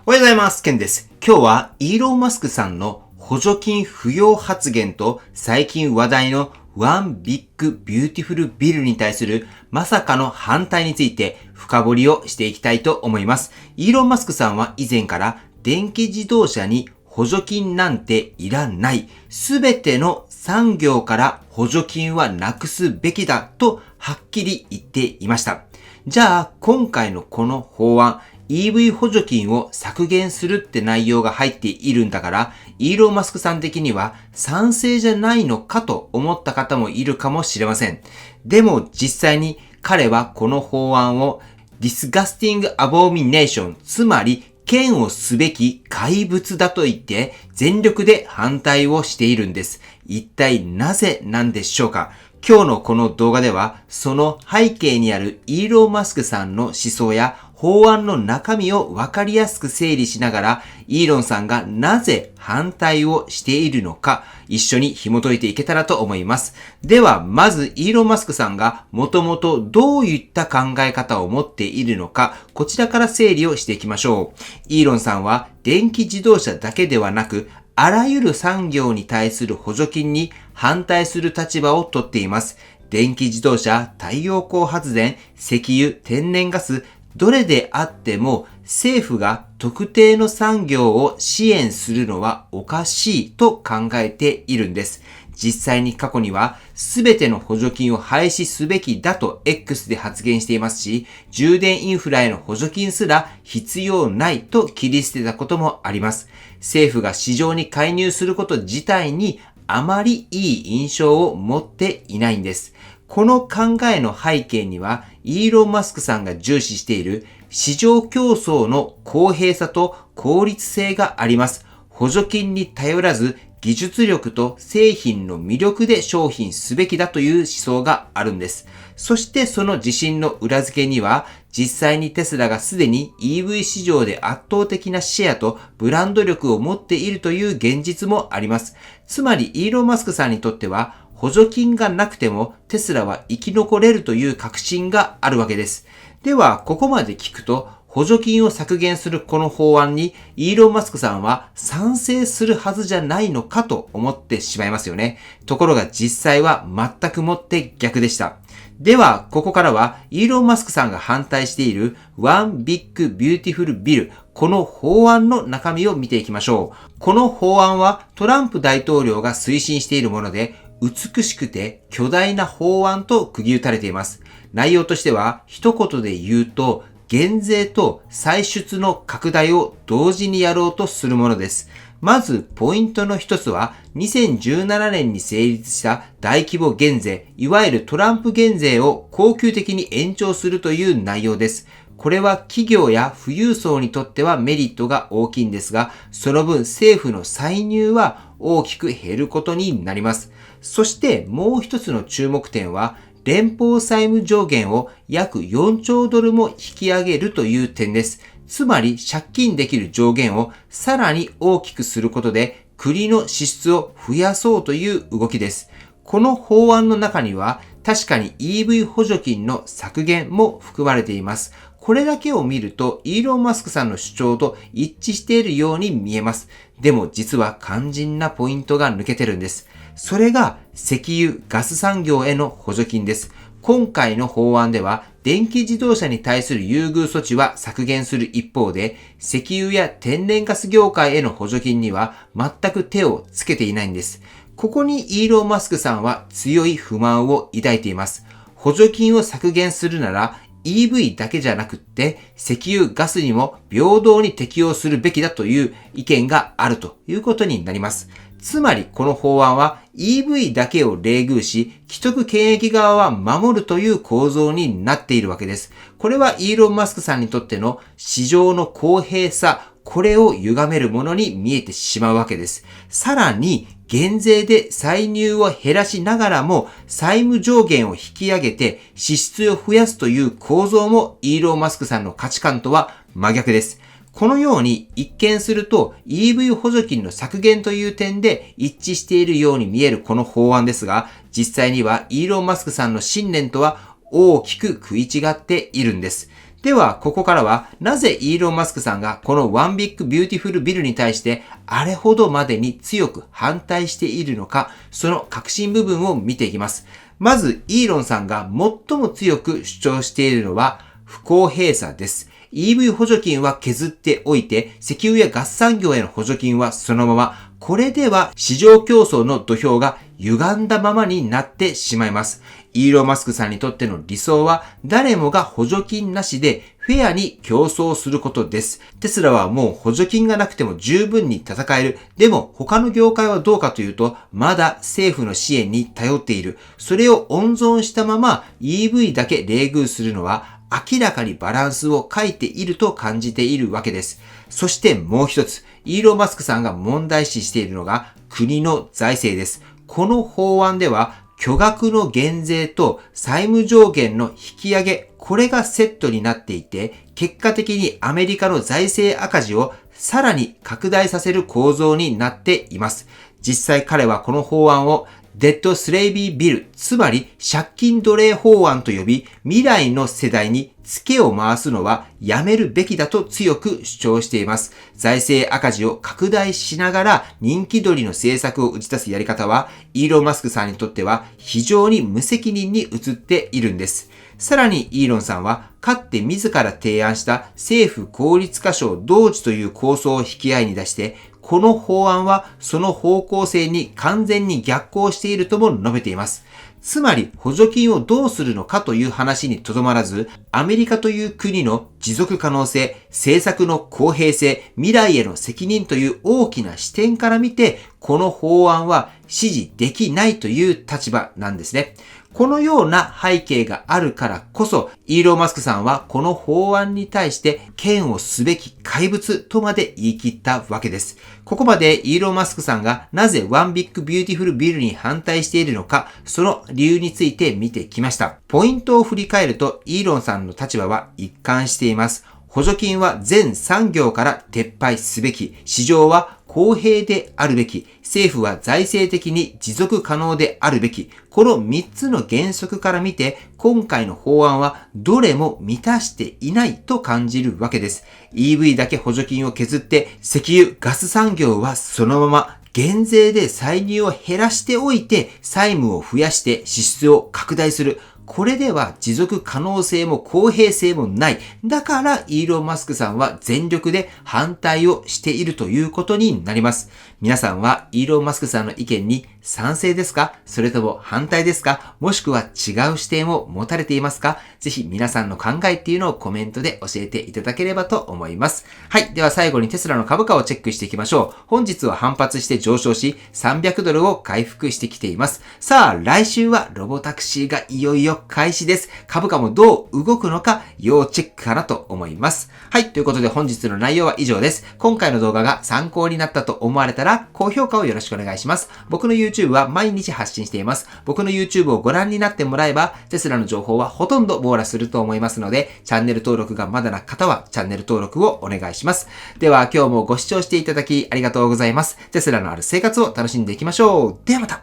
おはようございます。ケンです。今日はイーロン・マスクさんの補助金不要発言と最近話題のOne Big Beautiful Billに対するまさかの反対について深掘りをしていきたいと思います。イーロン・マスクさんは以前から電気自動車に補助金なんていらない。すべての産業から補助金はなくすべきだとはっきり言っていました。じゃあ今回のこの法案、EV 補助金を削減するって内容が入っているんだから、イーロン・マスクさん的には賛成じゃないのかと思った方もいるかもしれません。でも実際に彼はこの法案を Disgusting Abomination、つまり嫌悪すべき怪物だと言って全力で反対をしているんです。一体なぜなんでしょうか？今日のこの動画ではその背景にあるイーロン・マスクさんの思想や法案の中身をわかりやすく整理しながら、イーロンさんがなぜ反対をしているのか、一緒に紐解いていけたらと思います。では、まずイーロン・マスクさんがもともとどういった考え方を持っているのか、こちらから整理をしていきましょう。イーロンさんは電気自動車だけではなく、あらゆる産業に対する補助金に反対する立場をとっています。電気自動車、太陽光発電、石油、天然ガス、どれであっても政府が特定の産業を支援するのはおかしいと考えているんです。実際に過去には全ての補助金を廃止すべきだと X で発言していますし、充電インフラへの補助金すら必要ないと切り捨てたこともあります。政府が市場に介入すること自体にあまりいい印象を持っていないんです。この考えの背景には、イーロン・マスクさんが重視している市場競争の公平さと効率性があります。補助金に頼らず、技術力と製品の魅力で商品すべきだという思想があるんです。そしてその自信の裏付けには、実際にテスラがすでに EV 市場で圧倒的なシェアとブランド力を持っているという現実もあります。つまりイーロン・マスクさんにとっては、補助金がなくてもテスラは生き残れるという確信があるわけです。では、ここまで聞くと、補助金を削減するこの法案にイーロン・マスクさんは賛成するはずじゃないのかと思ってしまいますよね。ところが実際は全くもって逆でした。では、ここからはイーロン・マスクさんが反対している One Big Beautiful Bill、この法案の中身を見ていきましょう。この法案はトランプ大統領が推進しているもので、美しくて巨大な法案と釘打たれています。内容としては一言で言うと、減税と歳出の拡大を同時にやろうとするものです。まずポイントの一つは2017年に成立した大規模減税、いわゆるトランプ減税を恒久的に延長するという内容です。これは企業や富裕層にとってはメリットが大きいんですが、その分政府の歳入は大きく減ることになります。そしてもう一つの注目点は、連邦債務上限を約4兆ドルも引き上げるという点です。つまり借金できる上限をさらに大きくすることで国の支出を増やそうという動きです。この法案の中には確かに EV 補助金の削減も含まれています。これだけを見るとイーロン・マスクさんの主張と一致しているように見えます。でも実は肝心なポイントが抜けてるんです。それが石油・ガス産業への補助金です。今回の法案では電気自動車に対する優遇措置は削減する一方で、石油や天然ガス業界への補助金には全く手をつけていないんです。ここにイーロン・マスクさんは強い不満を抱いています。補助金を削減するならEV だけじゃなくって石油・ガスにも平等に適用するべきだという意見があるということになります。つまりこの法案は EV だけを冷遇し、既得権益側は守るという構造になっているわけです。これはイーロン・マスクさんにとっての市場の公平さ、これを歪めるものに見えてしまうわけです。さらに減税で歳入を減らしながらも債務上限を引き上げて支出を増やすという構造もイーロン・マスクさんの価値観とは真逆です。このように一見すると EV 補助金の削減という点で一致しているように見えるこの法案ですが、実際にはイーロン・マスクさんの信念とは大きく食い違っているんです。では、ここからは、なぜイーロン・マスクさんがこのワンビッグ・ビューティフル・ビルに対して、あれほどまでに強く反対しているのか、その核心部分を見ていきます。まず、イーロンさんが最も強く主張しているのは、不公平さです。EV 補助金は削っておいて、石油やガス産業への補助金はそのまま、これでは市場競争の土俵が歪んだままになってしまいます。イーロン・マスクさんにとっての理想は、誰もが補助金なしでフェアに競争することです。テスラはもう補助金がなくても十分に戦える。でも他の業界はどうかというと、まだ政府の支援に頼っている。それを温存したまま EV だけ冷遇するのは、明らかにバランスを欠いていると感じているわけです。そしてもう一つ、イーロン・マスクさんが問題視しているのが国の財政です。この法案では巨額の減税と債務上限の引き上げ、これがセットになっていて、結果的にアメリカの財政赤字をさらに拡大させる構造になっています。実際彼はこの法案をデッドスレイビービル、つまり借金奴隷法案と呼び、未来の世代にツケを回すのはやめるべきだと強く主張しています。財政赤字を拡大しながら人気取りの政策を打ち出すやり方は、イーロン・マスクさんにとっては非常に無責任に映っているんです。さらにイーロンさんは、かつて自ら提案した政府効率化省同時という構想を引き合いに出して、この法案はその方向性に完全に逆行しているとも述べています。つまり補助金をどうするのかという話にとどまらず、アメリカという国の持続可能性、政策の公平性、未来への責任という大きな視点から見て、この法案は支持できないという立場なんですね。このような背景があるからこそ、イーロン・マスクさんはこの法案に対して嫌悪すべき怪物とまで言い切ったわけです。ここまでイーロン・マスクさんがなぜワンビッグ・ビューティフル・ビルに反対しているのか、その理由について見てきました。ポイントを振り返ると、イーロンさんの立場は一貫しています。補助金は全産業から撤廃すべき。市場は公平であるべき。政府は財政的に持続可能であるべき。この3つの原則から見て、今回の法案はどれも満たしていないと感じるわけです。EV だけ補助金を削って、石油・ガス産業はそのまま減税で歳入を減らしておいて、債務を増やして支出を拡大する。これでは持続可能性も公平性もない。だからイーロン・マスクさんは全力で反対をしているということになります。皆さんはイーロン・マスクさんの意見に賛成ですか？それとも反対ですか？もしくは違う視点を持たれていますか？ぜひ皆さんの考えっていうのをコメントで教えていただければと思います。はい。では最後にテスラの株価をチェックしていきましょう。本日は反発して上昇し、300ドルを回復してきています。さあ、来週はロボタクシーがいよいよ開始です。株価もどう動くのか要チェックかなと思います。はい。ということで本日の内容は以上です。今回の動画が参考になったと思われたら高評価をよろしくお願いします。僕の YouTube は毎日発信しています。僕の YouTube をご覧になってもらえばテスラの情報はほとんど網羅すると思いますので、チャンネル登録がまだな方はチャンネル登録をお願いします。では今日もご視聴していただきありがとうございます。テスラのある生活を楽しんでいきましょう。ではまた。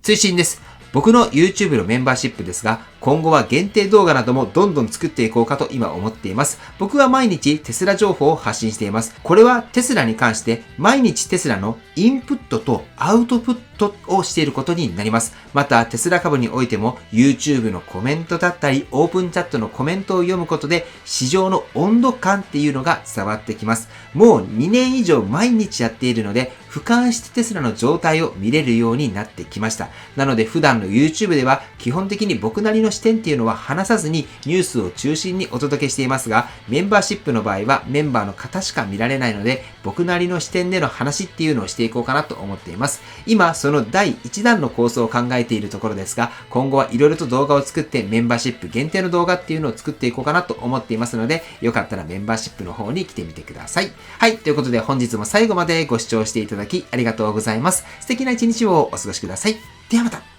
追伸です。僕の YouTube のメンバーシップですが、今後は限定動画などもどんどん作っていこうかと今思っています。僕は毎日テスラ情報を発信しています。これはテスラに関して毎日テスラのインプットとアウトプットをしていることになります。またテスラ株においても YouTube のコメントだったりオープンチャットのコメントを読むことで市場の温度感っていうのが伝わってきます。もう2年以上毎日やっているので俯瞰してテスラの状態を見れるようになってきました。なので普段の YouTube では基本的に僕なりの視点っていうのは話さずにニュースを中心にお届けしていますが、メンバーシップの場合はメンバーの方しか見られないので僕なりの視点での話っていうのをしていこうかなと思っています。今その第1弾の構想を考えているところですが、今後はいろいろと動画を作ってメンバーシップ限定の動画っていうのを作っていこうかなと思っていますので、よかったらメンバーシップの方に来てみてください。はい、ということで本日も最後までご視聴していただきありがとうございます。素敵な一日をお過ごしください。ではまた。